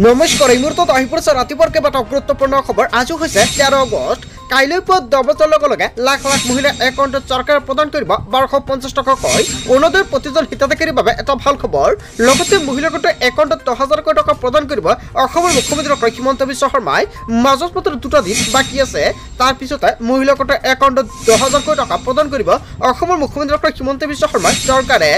নমস্কাৰ এই মুহূৰ্তত আহি পৰিছে ৰাতিপুৱাৰ কেইবাটাও গুৰুত্বপূৰ্ণ খবৰ। আজি হৈছে 13 আগষ্ট। কাইলৈ পুৱা 10 বজাৰ লগে লগে লাখ লাখ মহিলা একাউণ্টত চৰকাৰে প্ৰদান কৰিব 1250 টকাকৈ অৰুণোদয় প্ৰতিজন হিতাধিকাৰীৰ বাবে এটা ভাল খবৰ। লগতে মহিলাগোটে একাউণ্টত 10,000কৈ টকা প্ৰদান কৰিব অসমৰ মুখ্যমন্ত্ৰী ডক্টৰ হিমন্ত বিশ্ব শৰ্মাই। মাজত মাত্ৰ 2টা দিন বাকী আছে, তাৰ পিছতে মহিলাগোটে একাউণ্টত 10,000কৈ টকা প্ৰদান কৰিব অসমৰ মুখ্যমন্ত্ৰী ডক্টৰ হিমন্ত বিশ্ব শৰ্মাৰ চৰকাৰে।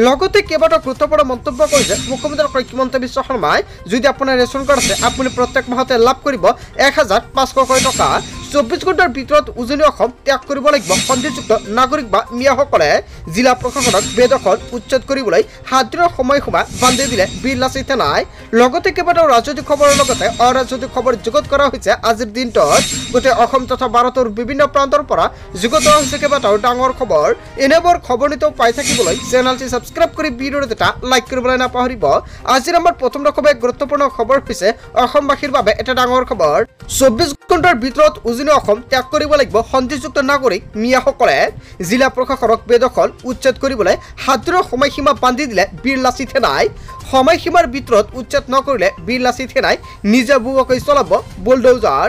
লগতে কেইবাটাও গুৰুত্বপূৰ্ণ মন্তব্য কৰিছে মুখ্যমন্ত্ৰী ডক্টৰ হিমন্ত বিশ্ব শৰ্মাই। যদি আপোনাৰ ৰেচন কাৰ্ড আছে আপুনি প্ৰত্যেক মাহতে লাভ কৰিব 1,500কৈ টকা। 24 ঘণ্টাৰ ভিতৰত উজনি অসম ত্যাগ কৰিব লাগিব সন্ধিযুক্ত নাগৰিক বা মিয়াসকলে। জিলা প্ৰশাসনক বেদখল উচ্ছেদ কৰিবলৈ 7 দিনৰ সময়সীমা বান্ধি দিলে বিৰলাচি থানাই। লগতে কেইবাটাও ৰাজনৈতিক খবৰৰ লগতে অৰাজনৈতিক খবৰ যুগুত কৰা হৈছে আজিৰ দিনটোত। গোটেই অসম তথা ভাৰতৰ বিভিন্ন প্ৰান্তৰ পৰা যুগুত কৰা হৈছে কেইবাটাও ডাঙৰ খবৰ। এনেবোৰ খবৰ নিতৌ পাই থাকিবলৈ চেনেলটি ছাবস্ক্ৰাইব কৰি ভিডিঅ'টো এটা লাইক কৰিবলৈ নাপাহৰিব। আজিৰ আমাৰ প্ৰথম ৰকমে গুৰুত্বপূৰ্ণ খবৰ হৈছে অসমবাসীৰ বাবে এটা ডাঙৰ খবৰ। 24 ঘণ্টাৰ ভিতৰত উজনি অসম ত্যাগ কৰিব লাগিব সন্ধিযুক্ত নাগৰিক মিয়াসকলে। জিলা প্ৰশাসনক বেদখল উচ্ছেদ কৰিবলৈ 7 দিনৰ সময়সীমা বান্ধি দিলে বিৰলাচি থানাই। সময়সীমাৰ ভিতৰত উচ্ছেদ নকৰিলে বিৰলাচি থানাই নিজাববীয়াকৈ চলাব বুলডোজাৰ।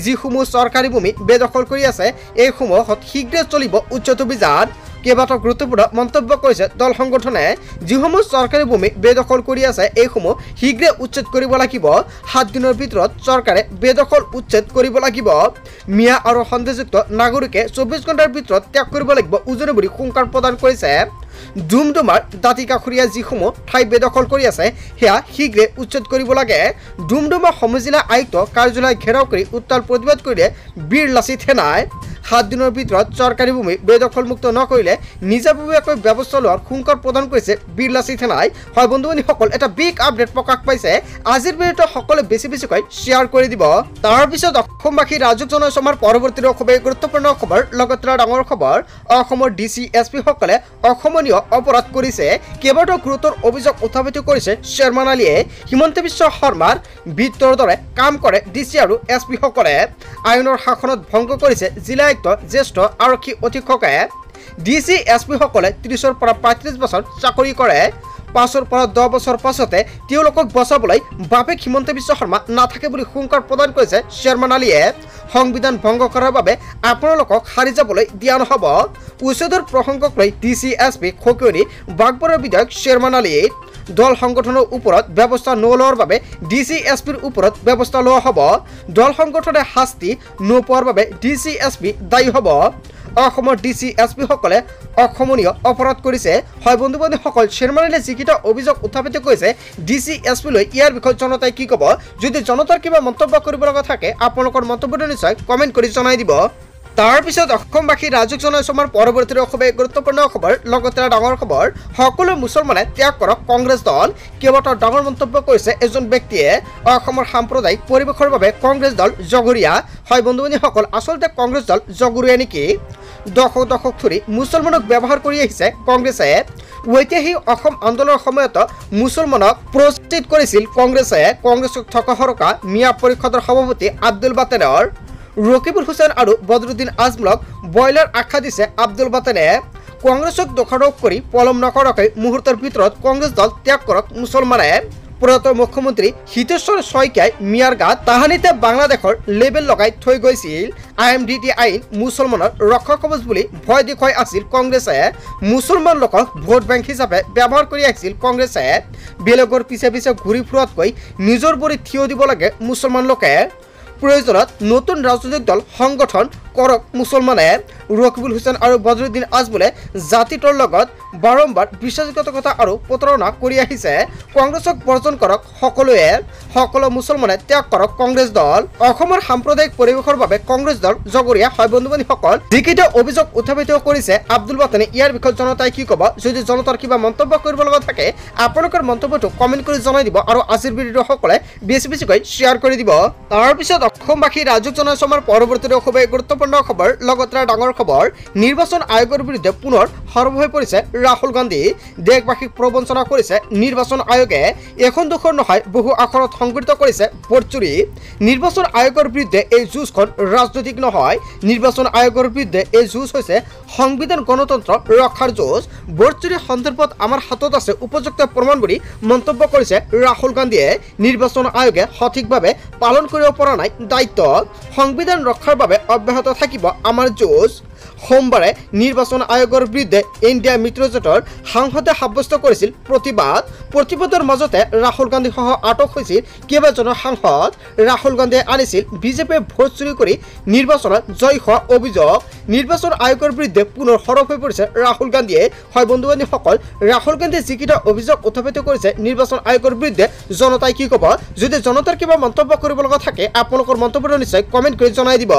যিসমূহ চৰকাৰী ভূমি বেদখল কৰি আছে এইসমূহত শীঘ্ৰে চলিব উচ্ছেদ অভিযান। কেইবাটাও গুৰুত্বপূৰ্ণ মন্তব্য কৰিছে দল সংগঠনে। যিসমূহ চৰকাৰী ভূমি বেদখল কৰি আছে এইসমূহ শীঘ্ৰে উচ্ছেদ কৰিব লাগিব। 7 দিনৰ ভিতৰত চৰকাৰে বেদখল উচ্ছেদ কৰিব লাগিব। মিয়া আৰু সন্দেহযুক্ত নাগৰিকে 24 ঘণ্টাৰ ভিতৰত ত্যাগ কৰিব লাগিব উজনি বুলি হুংকাৰ প্ৰদান কৰিছে। ডুমডুমাৰ দাঁতিকাষৰীয়া যিসমূহ ঠাই বেদখল কৰি আছে সেয়া শীঘ্ৰে উচ্ছেদ কৰিব লাগে। ডুমডুমা সমজিলা আয়ুক্ত কাৰ্যালয় ঘেৰাও কৰি উত্তাল প্ৰতিবাদ কৰিলে বিৰলাচি থানাই। 7 দিনৰ ভিতৰত চৰকাৰী ভূমি বেদখলমুক্ত নকৰিলে নিজাববীয়াকৈ ব্যৱস্থা লোৱাৰ হুংকাৰ প্ৰদান কৰিছে বিৰলাচি থানাই। হয় বন্ধু-বান্ধৱীসকল, এটা বিগ আপডেট প্ৰকাশ পাইছে। আজিৰ ভিডিঅ'টো সকলোৱে বেছিকৈ শ্বেয়াৰ কৰি দিব। তাৰপিছত অসমবাসী ৰাজুক জনাইছো আমাৰ পৰৱৰ্তী খুবেই গুৰুত্বপূৰ্ণ খবৰ। লগতে ডাঙৰ খবৰ, অসমৰ DCSP সকলে অসমীয়া অপৰাধ কৰিছে। কেইবাটাও গুৰুতৰ অভিযোগ উত্থাপিত কৰিছে শ্বেৰমান আলীয়ে। হিমন্ত বিশ্ব শৰ্মাৰ বিত্তৰ দৰে কাম কৰে DC আৰু SP সকলে। আইনৰ শাসনত ভংগ কৰিছে জিলা আয়ুক্ত জ্যেষ্ঠ আৰক্ষী অধীক্ষকে। DCSP সকলে 30-ৰ পৰা 35 বছৰ চাকৰি কৰে। 5-ৰ পৰা 10 বছৰ পাছতে তেওঁলোকক বচাবলৈ বাপেক হিমন্ত বিশ্ব শৰ্মা নাথাকে বুলি হুংকাৰ প্ৰদান কৰিছে শ্বেৰমান আলীয়ে। সংবিধান ভংগ কৰাৰ বাবে আপোনালোকক হাৰি যাবলৈ দিয়া নহ'ব। উচ্ছেদৰ প্ৰসংগক লৈ DCSP খকিয়নি বাগবৰৰ বিধায়ক শ্বেৰমান আলী। দল সংগঠনৰ ওপৰত ব্যৱস্থা নোলোৱাৰ বাবে DCSPৰ ওপৰত ব্যৱস্থা লোৱা হ'ব। দল সংগঠনে শাস্তি নোপোৱাৰ বাবে DCSP দায়ী হ'ব। অসমৰ DCSP সকলে অসমীয়া অপৰাধ কৰিছে। হয় বন্ধু-বান্ধৱীসকল, শ্বেৰমান আলীয়ে যিকেইটা অভিযোগ উত্থাপিত কৰিছে DCSP লৈ ইয়াৰ বিষয়ে জনতাই কি ক'ব? যদি জনতাৰ কিবা মন্তব্য কৰিব লগা থাকে আপোনালোকৰ মন্তব্যটো নিশ্চয় কমেণ্ট কৰি জনাই দিব। তাৰপিছত অসমবাসী ৰাজুক জনাইছো আমাৰ পৰৱৰ্তী খুবেই গুৰুত্বপূৰ্ণ খবৰ। লগতে ডাঙৰ খবৰ, সকলো মুছলমানে ত্যাগ কৰক কংগ্ৰেছ দল। কেইবাটাও ডাঙৰ মন্তব্য কৰিছে এজন ব্যক্তিয়ে। অসমৰ সাম্প্ৰদায়িক পৰিৱেশৰ বাবে কংগ্ৰেছ দল জগৰীয়া। হয় বন্ধু-বান্ধৱীসকল, আচলতে কংগ্ৰেছ দল জগৰীয়া নেকি? দশক ধৰি মুছলমানক ব্যৱহাৰ কৰি আহিছে কংগ্ৰেছে। ঐতিহাসিক অসম আন্দোলনৰ সময়ত মুছলমানক প্ৰস্তুত কৰিছিল কংগ্ৰেছে। কংগ্ৰেছক থকা সৰকা মিয়া পৰিষদৰ সভাপতি আব্দুল বাতেনৰ। ৰকিবুল হুছেইন আৰু বদৰুদ্দিন আজমলক বইলাৰ আখ্যা দিছে আব্দুল বাতেনে। কংগ্ৰেছক দোষাৰোপ কৰি পলম নকৰাকৈ মুহূৰ্তৰ ভিতৰত কংগ্ৰেছ দল ত্যাগ কৰক মুছলমানে। প্ৰয়াত মুখ্যমন্ত্ৰী হিতেশ্বৰ শইকীয়াই মিয়াৰ গাত তাহানিতে বাংলাদেশৰ লেবেল লগাই থৈ গৈছিল। IMDT আইন মুছলমানৰ ৰক্ষা কবচ বুলি ভয় দেখুৱাই আছিল কংগ্ৰেছে। মুছলমান লোকক ভোট বেংক হিচাপে ব্যৱহাৰ কৰি আহিছিল কংগ্ৰেছে। বেলেগৰ পিছে পিছে ঘূৰি ফুৰাতকৈ নিজৰ ভৰিত থিয় দিব লাগে মুছলমান লোকে। প্ৰয়োজনত নতুন ৰাজনৈতিক দল সংগঠন কৰক মুছলমানে। ৰকিবুল হুছেইন আৰু বদৰুদ্দিন আজমলে জাতিটোৰ লগত বাৰম্বাৰ বিশ্বাসঘাতকতা আৰু প্ৰতাৰণা কৰি আহিছে। কংগ্ৰেছক বৰ্জন কৰক সকলোৱে। সকলো মুছলমানে ত্যাগ কৰক কংগ্ৰেছ দল। অসমৰ সাম্প্ৰদায়িক পৰিৱেশৰ বাবে কংগ্ৰেছ দল জগৰীয়া। হয় বন্ধু-বান্ধৱীসকল, যিকেইটা অভিযোগ উত্থাপিত কৰিছে আব্দুল বাতেনে ইয়াৰ বিষয়ে জনতাই কি ক'ব? যদি জনতাৰ কিবা মন্তব্য কৰিব লগা থাকে আপোনালোকৰ মন্তব্যটো কমেণ্ট কৰি জনাই দিব আৰু আজিৰ ভিডিঅ'টো সকলে বেছিকৈ শ্বেয়াৰ কৰি দিব। তাৰপিছত অসমবাসী ৰাজুক জনাইছো আমাৰ পৰৱৰ্তী খুবেই গুৰুত্বপূৰ্ণ গুৰুত্বপূৰ্ণ খবৰ লগতে ডাঙৰ খবৰ নিৰ্বাচন আয়োগৰ বিৰুদ্ধে পুনৰ সৰব হৈ পৰিছে ৰাহুল গান্ধী দেশবাসীক প্ৰবঞ্চনা কৰিছে নিৰ্বাচন আয়োগে এখন দুখন নহয় বহু আখৰত সংঘটিত কৰিছে বৰচুৰি নিৰ্বাচন আয়োগৰ বিৰুদ্ধে এই যুঁজখন ৰাজনৈতিক নহয় নিৰ্বাচন আয়োগৰ বিৰুদ্ধে এই যুঁজ হৈছে সংবিধান গণতন্ত্ৰ ৰক্ষাৰ যুঁজ বৰচুৰি সন্দৰ্ভত আমাৰ হাতত আছে উপযুক্ত প্ৰমাণ বুলি মন্তব্য কৰিছে ৰাহুল গান্ধীয়ে নিৰ্বাচন আয়োগে সঠিকভাৱে পালন কৰিব পৰা নাই দায়িত্ব সংবিধান ৰক্ষাৰ বাবে অব্যাহত থাকিব আমাৰ যুঁজ সোমবাৰে নিৰ্বাচন আয়োগৰ বিৰুদ্ধে ইণ্ডিয়া মিত্ৰজোঁটৰ সাংসদে সাব্যস্ত কৰিছিল প্ৰতিবাদৰ মাজতে ৰাহুল গান্ধী সহ আটক হৈছিল কেইবাজনো সাংসদ ৰাহুল গান্ধীয়ে আনিছিল বিজেপিয়ে ভোট চুৰি কৰি নিৰ্বাচনত জয় হোৱা অভিযোগ নিৰ্বাচন আয়োগৰ বিৰুদ্ধে পুনৰ সৰব হৈ পৰিছে ৰাহুল গান্ধীয়ে হয় বন্ধু বান্ধৱীসকল ৰাহুল গান্ধীয়ে যিকেইটা অভিযোগ উত্থাপিত কৰিছে নিৰ্বাচন আয়োগৰ বিৰুদ্ধে জনতাই কি ক'ব যদি জনতাৰ কিবা মন্তব্য কৰিব লগা থাকে আপোনালোকৰ মন্তব্যটো নিশ্চয় কমেণ্ট কৰি জনাই দিব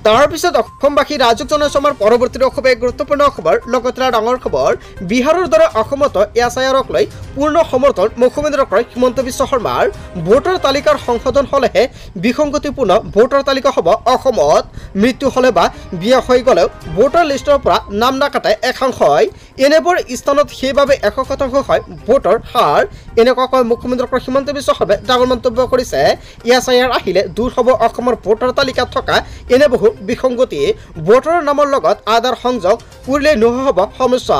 তাৰ পিছত অসমবাসী ৰাজক জনসমাৰ পৰৱৰ্তী খুবেই গুৰুত্বপূৰ্ণ খবৰ লগতে ডাঙৰ খবৰ বিহাৰৰ দৰে অসমতো এছআইআৰক লৈ পূৰ্ণ সমৰ্থন মুখ্যমন্ত্ৰী ডক্টৰ হিমন্ত বিশ্ব শৰ্মাৰ ভোটাৰ তালিকাৰ সংশোধন হ'লেহে বিসংগতিপূৰ্ণ ভোটাৰ তালিকা হ'ব অসমত মৃত্যু হ'লে বা বিয়া হৈ গ'লেও ভোটাৰ লিষ্টৰ পৰা নাম নাকাটে একাংশই এনেবোৰ স্থানত সেইবাবে 100% হয় ভোটৰ হাৰ এনেকুৱাকৈ মুখ্যমন্ত্ৰী ডক্টৰ হিমন্ত বিশ্ব শৰ্মাই ডাঙৰ মন্তব্য কৰিছে এছআইআৰ আহিলে দূৰ হ'ব অসমৰ ভোটাৰ তালিকাত থকা এনে বহু বিসংগতি ভোটাৰৰ নামৰ লগত আধাৰ সংযোগ কৰিলে নোহোৱা হ'ব সমস্যা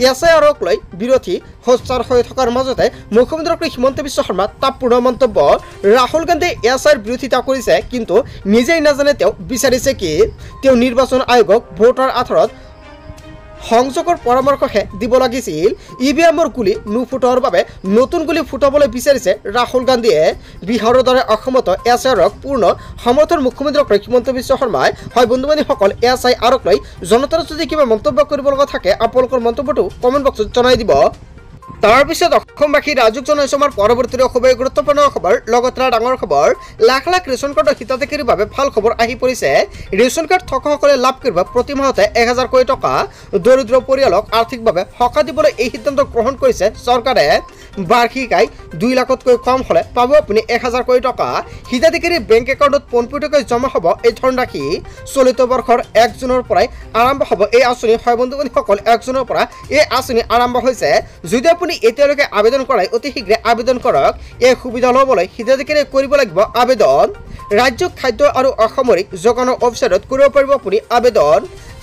এছআইআৰক লৈ বিৰোধী সোচ্চাৰ হৈ থকাৰ মাজতে মুখ্যমন্ত্ৰী ডক্টৰ হিমন্ত বিশ্ব শৰ্মা তাৎপূৰ্ণ মন্তব্য ৰাহুল গান্ধীয়ে এছআইআৰ বিৰোধিতা কৰিছে কিন্তু নিজেই নাজানে তেওঁ বিচাৰিছে কি তেওঁ নিৰ্বাচন আয়োগক ভোটাৰ আধাৰত সংযোগৰ পৰামৰ্শহে দিব লাগিছিল ইভিএমৰ গুলি নুফুটোৱাৰ বাবে নতুন গুলি ফুটাবলৈ বিচাৰিছে ৰাহুল গান্ধীয়ে বিহাৰৰ দৰে অসমতো এছআইআৰক পূৰ্ণ সমৰ্থন মুখ্যমন্ত্ৰী ডক্টৰ হিমন্ত বিশ্ব শৰ্মাই হয় বন্ধু বান্ধৱীসকল এছআইআৰক লৈ জনতাৰ যদি কিবা মন্তব্য কৰিব লগা থাকে আপোনালোকৰ মন্তব্যটো কমেণ্ট বক্সত জনাই দিব তাৰ পিছত অসমবাসী ৰাজক জনসমাৰ পৰৱৰ্তী খুবেই গুৰুত্বপূৰ্ণ খবৰ লগতে ডাঙৰ খবৰ লাখ লাখ ৰেচন কাৰ্ডৰ হিতাধিকাৰীৰ বাবে ভাল খবৰ আহি পৰিছে ৰেচন কাৰ্ড থকাসকলে লাভ কৰিব প্ৰতি মাহতে 1000 কোটি টকা দৰিদ্ৰ পৰিয়ালক আৰ্থিকভাৱে সকাহ দিবলৈ এই সিদ্ধান্ত গ্ৰহণ কৰিছে চৰকাৰে বাৰ্ষিক আয় 2 লাখতকৈ কম হ'লে পাব আপুনি 1000 কোটি টকা হিতাধিকাৰী বেংক একাউণ্টত পোনপটীয়াকৈ জমা হ'ব এই ধনৰাশি চলিত বৰ্ষৰ 1 জুনৰ পৰাই আৰম্ভ হ'ব এই আঁচনি হয় বন্ধু বান্ধৱীসকল 1 জুনৰ পৰা এই আঁচনি আৰম্ভ হৈছে যদি আপুনি এতিয়ালৈকে আবেদন কৰাই অতি শীঘ্ৰে আবেদন কৰক এই সুবিধা ল'বলৈ হিতাধিকাৰীয়ে কৰিব লাগিব আবেদন ৰাজ্য খাদ্য আৰু অসামৰিক যোগানৰ ৱেবছাইটত কৰিব পাৰিব আপুনি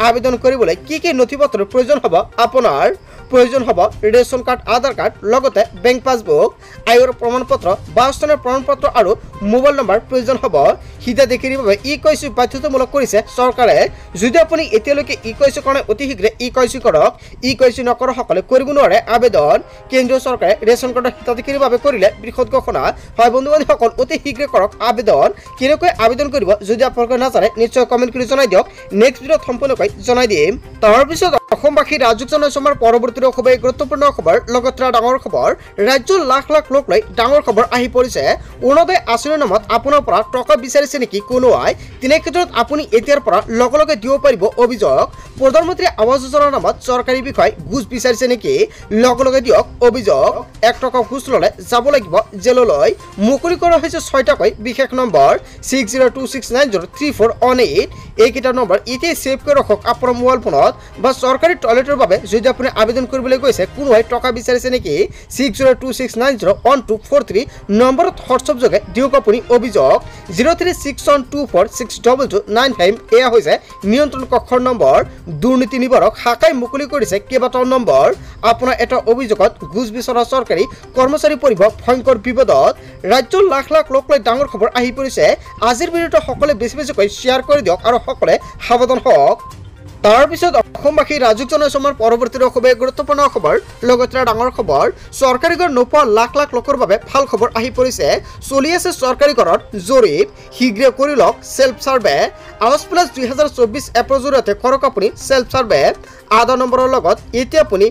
আবেদন কৰিবলৈ কি কি নথিপত্ৰৰ প্ৰয়োজন হ'ব আপোনাৰ প্ৰয়োজন হ'ব ৰেচন কাৰ্ড আধাৰ কাৰ্ড লগতে বেংক পাছবুক আয়ৰ প্ৰমাণপত্ৰ বাসস্থানৰ প্ৰমাণপত্ৰ আৰু মোবাইল নম্বৰ প্ৰয়োজন হ'ব হিতাধিকাৰীৰ বাবে ই-কৈশী বাধ্যতামূলক কৰিছে চৰকাৰে যদি আপুনি এতিয়ালৈকে ই-কৈশী কাৰণে অতি শীঘ্ৰে ই-কৈশী কৰক ই-কৈশী নকৰাসকলে কৰিব নোৱাৰে আবেদন কেন্দ্ৰীয় চৰকাৰে ৰেচন কাৰ্ডৰ হিতাধিকাৰীৰ বাবে কৰিলে বৃহৎ ঘোষণা হয় বন্ধু বান্ধৱীসকল অতি শীঘ্ৰে কৰক আবেদন কেনেকৈ আবেদন কৰিব যদি আপোনালোকে নাজানে নিশ্চয় কমেণ্ট কৰি জনাই দিয়ক নেক্সট ভিডিঅ'ত সম্পূৰ্ণকৈ জনাই দিম তাৰ পিছত অসমবাসী ৰাজক জনসমাৰ পৰৱৰ্তী খুবেই গুৰুত্বপূৰ্ণ খবৰ লগতে ডাঙৰ খবৰ ৰাজ্যৰ লাখ লাখ লোক লৈ ডাঙৰ খবৰ আহি পৰিছে অৰুণোদয় আঁচনিৰ নামত আপোনাৰ পৰা টকা বিচাৰিছে নেকি কোনোৱাই তেনে ক্ষেত্ৰত আপুনি এতিয়াৰ পৰা লগে লগে দিব পাৰিব অভিযোগ প্ৰধানমন্ত্ৰী আৱাস যোজনাৰ নামত চৰকাৰী বিষয় ঘুষ বিচাৰিছে নেকি লগে লগে দিয়ক অভিযোগ 1 টকা ঘুষ ল'লে যাব লাগিব জেললৈ মুকলি কৰা হৈছে 6টাকৈ বিশেষ নম্বৰ 6026903418 এইকেইটা নম্বৰ এতিয়া সেভ কৰি ৰাখক আপোনাৰ মোবাইল ফোনত বা চৰকাৰী টয়লেটৰ বাবে যদি আপুনি আবেদন কৰিবলৈ গৈছে কোনোৱাই টকা বিচাৰিছে নেকি 6026901243 নম্বৰত হোৱাটছআপ যোগে দিয়ক আপুনি অভিযোগ 0361246295 এয়া হৈছে নিয়ন্ত্ৰণ কক্ষৰ নম্বৰ দুৰ্নীতি নিবাৰক শাখাই মুকলি কৰিছে কেইবাটাও নম্বৰ আপোনাৰ এটা অভিযোগত ঘুষ বিচৰা চৰকাৰী কৰ্মচাৰী পৰিব ভয়ংকৰ বিপদত ৰাজ্যৰ লাখ লাখ লোক লৈ ডাঙৰ খবৰ আহি পৰিছে আজিৰ ভিডিঅ'টো সকলোৱে বেছি বেছিকৈ শ্বেয়াৰ কৰি দিয়ক আৰু সকলোৱে সাৱধান হওক তাৰ পিছত অসমবাসী ৰাজক জনসমাৰ পৰৱৰ্তী খুবেই গুৰুত্বপূৰ্ণ খবৰ লগতে ডাঙৰ খবৰ চৰকাৰী ঘৰ নোপোৱা লাখ লাখ লোকৰ বাবে ভাল খবৰ আহি পৰিছে চলি আছে চৰকাৰী ঘৰত জৰীপ শীঘ্ৰে কৰি লওক সেল্ফ সাৰ্ভে আৱাস প্লাছ 2024 এপৰ জৰিয়তে কৰক আপুনি সেল্ফ সাৰ্ভে আধাৰ নম্বৰৰ লগত এতিয়া আপুনি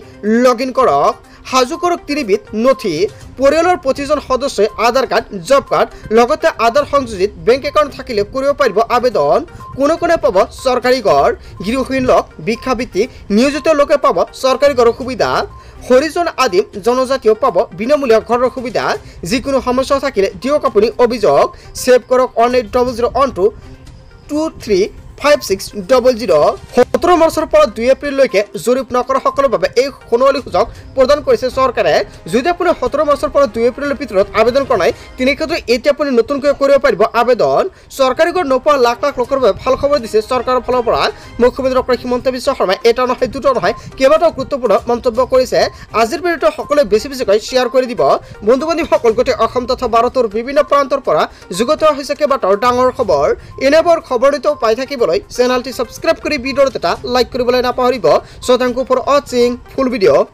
লগ ইন কৰক হাজু কৰক 3বিধ নথি পৰিয়ালৰ প্ৰতিজন সদস্যই আধাৰ কাৰ্ড জব কাৰ্ড লগতে আধাৰ সংযোজিত বেংক একাউণ্ট থাকিলে কৰিব পাৰিব আবেদন কোনে কোনে পাব চৰকাৰী ঘৰ গৃহহীন লোক ভিক্ষাবৃত্তি নিয়োজিত লোকে পাব চৰকাৰী ঘৰৰ সুবিধা হৰিজন আদিম জনজাতীয় পাব বিনামূলীয়া ঘৰৰ সুবিধা যিকোনো সমস্যা থাকিলে দিয়ক আপুনি অভিযোগ সেভ কৰক 18001223 5600। 17 মাৰ্চৰ পৰা 2 এপ্ৰিললৈকে জৰীপ নকৰা সকলৰ বাবে এই সোণোৱালী সুযোগ প্ৰদান কৰিছে চৰকাৰে। যদি আপুনি 17 মাৰ্চৰ পৰা 2 এপ্ৰিলৰ ভিতৰত আবেদন কৰা নাই তেনেক্ষেত্ৰত এতিয়া আপুনি নতুনকৈ কৰিব পাৰিব আবেদন। চৰকাৰী ঘৰ নোপোৱা লাখ লাখ লোকৰ বাবে ভাল খবৰ দিছে চৰকাৰৰ ফালৰ পৰা। মুখ্যমন্ত্ৰী ডক্টৰ হিমন্ত বিশ্ব শৰ্মাই এটা নহয় দুটা নহয় কেইবাটাও গুৰুত্বপূৰ্ণ মন্তব্য কৰিছে। আজিৰ ভিডিঅ'টো সকলোৱে বেছিকৈ শ্বেয়াৰ কৰি দিব। বন্ধু বান্ধৱীসকল, গোটেই অসম তথা ভাৰতৰ বিভিন্ন প্ৰান্তৰ পৰা যুগুত হৈছে কেইবাটাও ডাঙৰ খবৰ। এনেবোৰ খবৰ নিতৌ পাই থাকিবলৈ চেনেলটি সাবস্ক্ৰাইব কৰি ভিডিঅ'ত এটা লাইক কৰিবলৈ নাপাহৰিব। So thank you for watching full video.